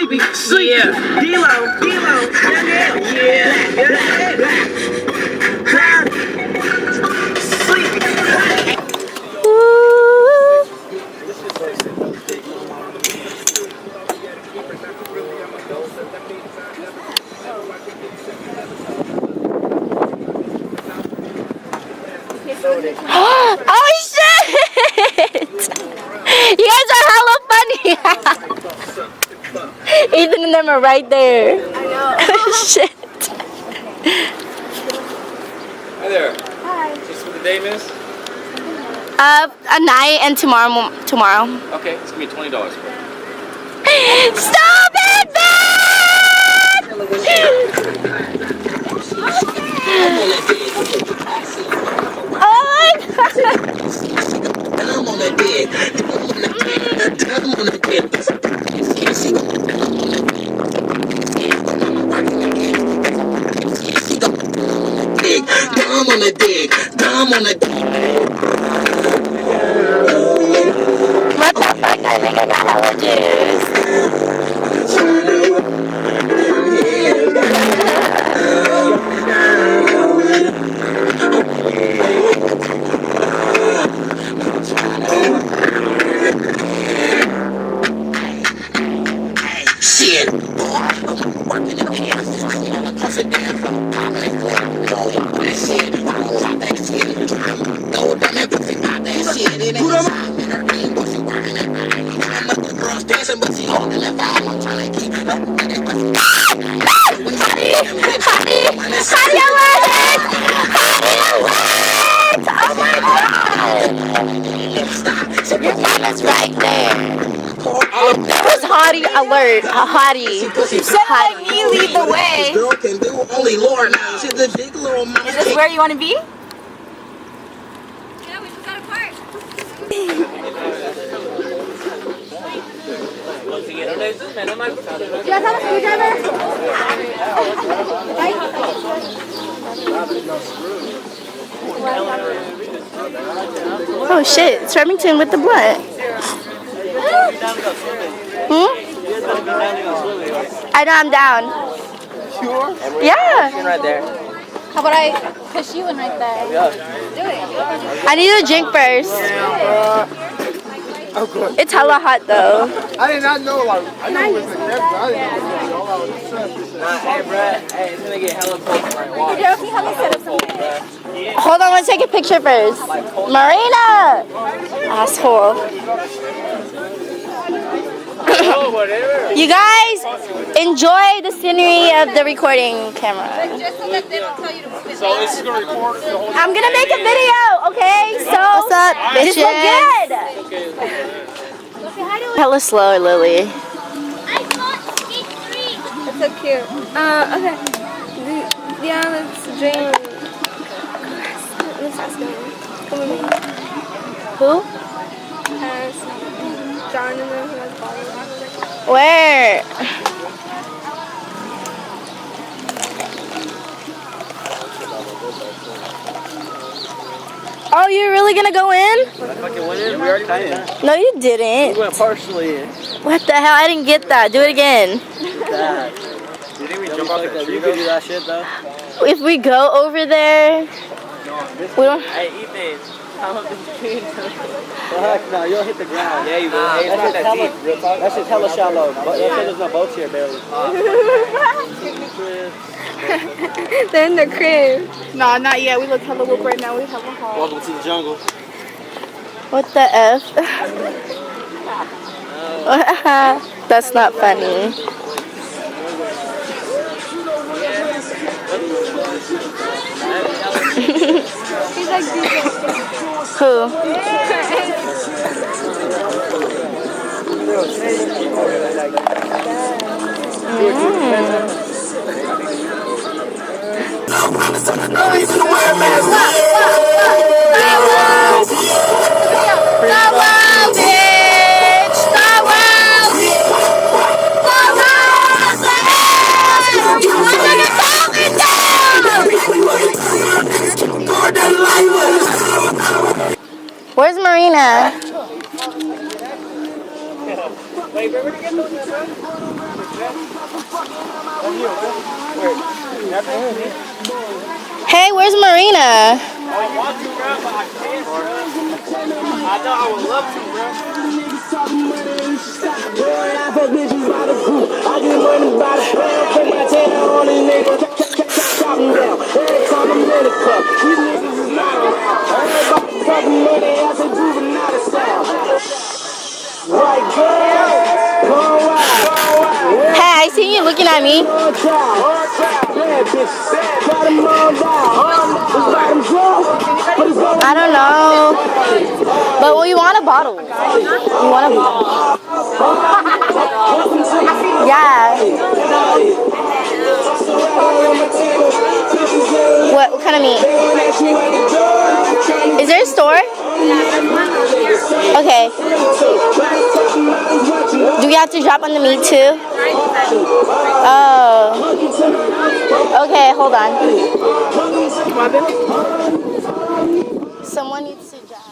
Sleepy, yeah. D-Lo, Sleepy. Oh shit! You guys are hella funny. Ethan and them are right there. I know. Shit. Hi there. Hi. Just for the day, miss? A night and tomorrow. Okay, it's gonna be $20. Stop it, man! Oh my god! I'm on that bed. I'm on that bed. I'm on the dig. I'm on the dig. What the fuck? I think I got allergies. Shit. Your mom is right there. That was hottie alert. A hottie. You said let me lead the way. Girl can do only Lord now. She's the big little mama. Is this where you want to be? Yeah, we just got a park. Do you guys have a screwdriver? Oh shit, it's Remington with the blunt. I know I'm down. Sure? Yeah. Right there. How about I push you in right there? Yeah. Do it. I need a drink first. Oh, good. It's hella hot though. I did not know, like, I know it was the next, I didn't know I was stressed. Hey, Brad, hey, it's gonna get hella cold right now. Can you help me set up something? Hold on, let's take a picture first. Marina! Asshole. You guys, enjoy the scenery of the recording camera. Just so that they don't tell you to move it. So this is gonna record the whole I'm gonna make a video, okay? So, what's up, bitches? Just look good. Hella slow, Lily. I thought skate 3. It's so cute. Okay. Yeah, let's drink. Let's ask him. Come with me. Who? Ask John and then who has bottles. Where? Oh, you're really gonna go in? I fucking went in, we already went in. No, you didn't. We went partially in. What the hell? I didn't get that. Do it again. That. You think we jump off that tree? You could do that shit though. If we go over there, we don't. Hey, Ethan. How the tree? Fuck no, you'll hit the ground. Yeah, you will. Hey, it's not that deep. That shit's hella shallow. But there's no boats here, barely. They're in the crib. No, not yet. We look hella whoop right now. We have a haul. Welcome to the jungle. What the F? That's not funny. He's like, Who? Where's Marina? Hey, where's Marina? I want to, bro, but I can't, bro. I know I would love to, bro. Hey, I see you looking at me. I don't know. But we want a bottle. We want a bottle. Yeah. What kind of meat? Is there a store? Okay. Do we have to drop on the meat too? Oh. Okay, hold on. Someone needs to drive.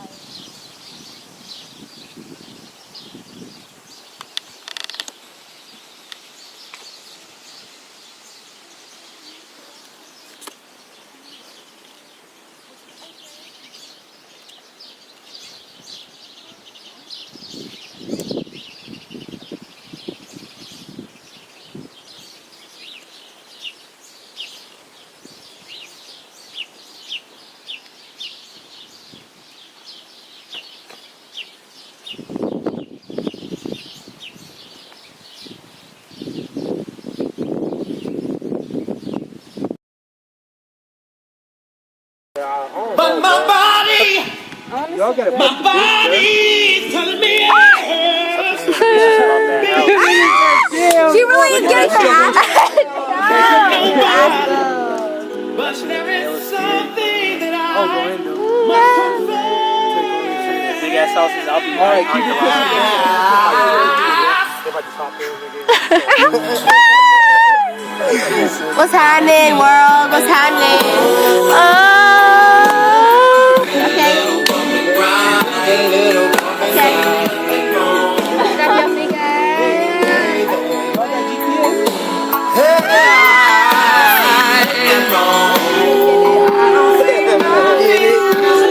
But my body, Y'all gotta my body's telling me She really is getting her ass. but there is something that I big ass houses. I'll be alright. Keep it pushing. What's happening, world? What's happening? Oh. Okay. Okay. Grab your finger.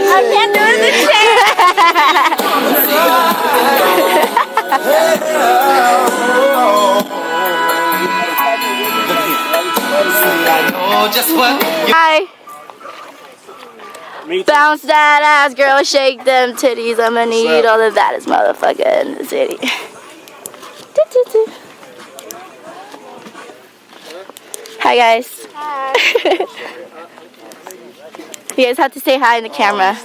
I can't do it in the chair. just what Hi. Bounce that ass, girl. Shake them titties. I'ma need all the baddest motherfucker in the city. Hi, guys. Hi. You guys have to say hi in the camera.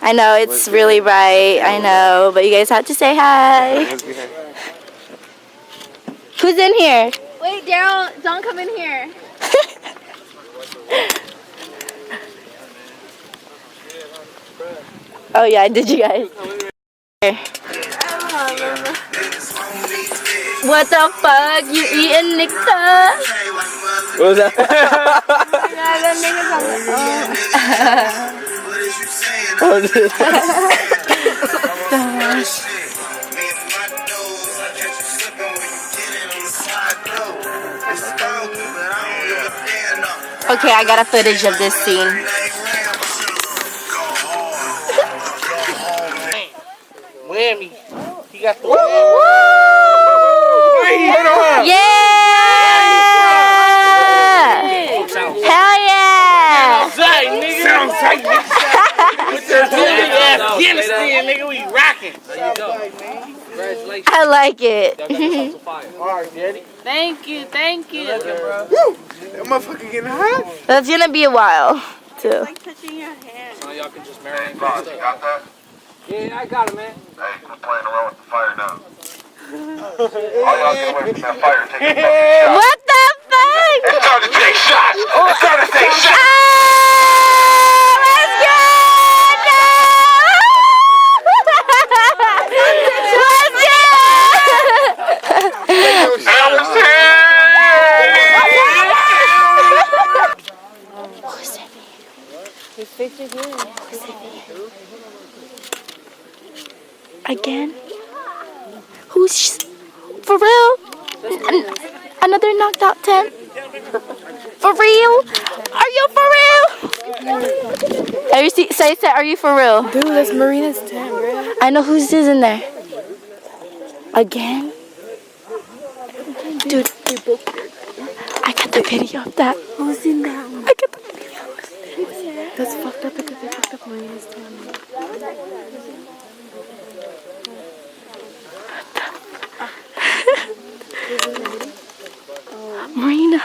I know it's really bright. I know, but you guys have to say hi. Who's in here? Wait, Daryl, don't come in here. Oh yeah, did you guys? What the fuck? You eating Nika? What was that? Okay, I got a footage of this scene. Whammy. He got the Yeah! Hell yeah! Sounds tight, nigga. Afghanistan, nigga, we rocking. There you go. Congratulations. I like it. Alright, Daddy. Thank you, thank you. That motherfucker getting hot. That's gonna be a while, too. Like touching your hand. So y'all can just marry him. Yeah, I got it, man. Hey, quit playing around with the fire now. All y'all get away from that fire. Take a fucking shot. What the fuck? It's time to take shots. It's time to take shots. Ah, let's go! Again? Who's for real? Another knocked out tent? For real? Are you for real? Are you say, are you for real? Dude, that's Marina's tent, bro. I know who's in there. Again? Dude, I got the video of that. Who's in that one? I got the video. That's fucked up because they fucked up Marina's tent. Marina.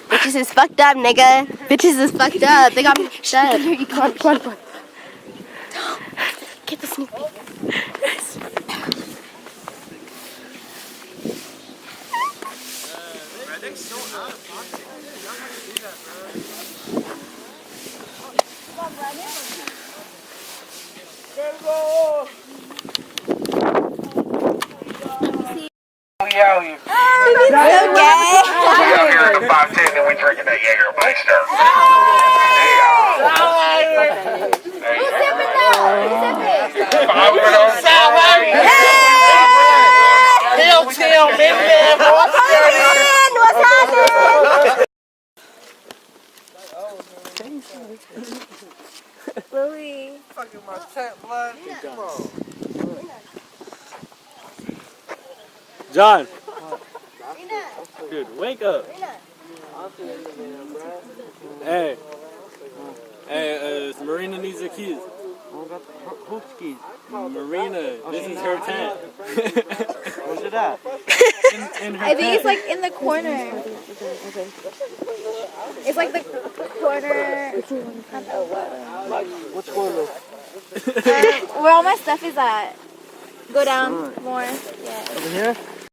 Bitches is fucked up, nigga. Bitches is fucked up. They got me shut up. Come on. Get the sneak peek. We out here. So gay. We out here at 510 and we drinking that Jägermeister. Who's sipping now? Who's Louie. Fucking my tent, blood. Come on. John. Dude, wake up. Hey. Hey, Marina needs the keys. Who's keys? Marina, this is her tent. Where's it at? In her I think tent. it's like in the corner. It's like the corner. Which corner? Where all my stuff is at. Go down more. Yeah. Over here?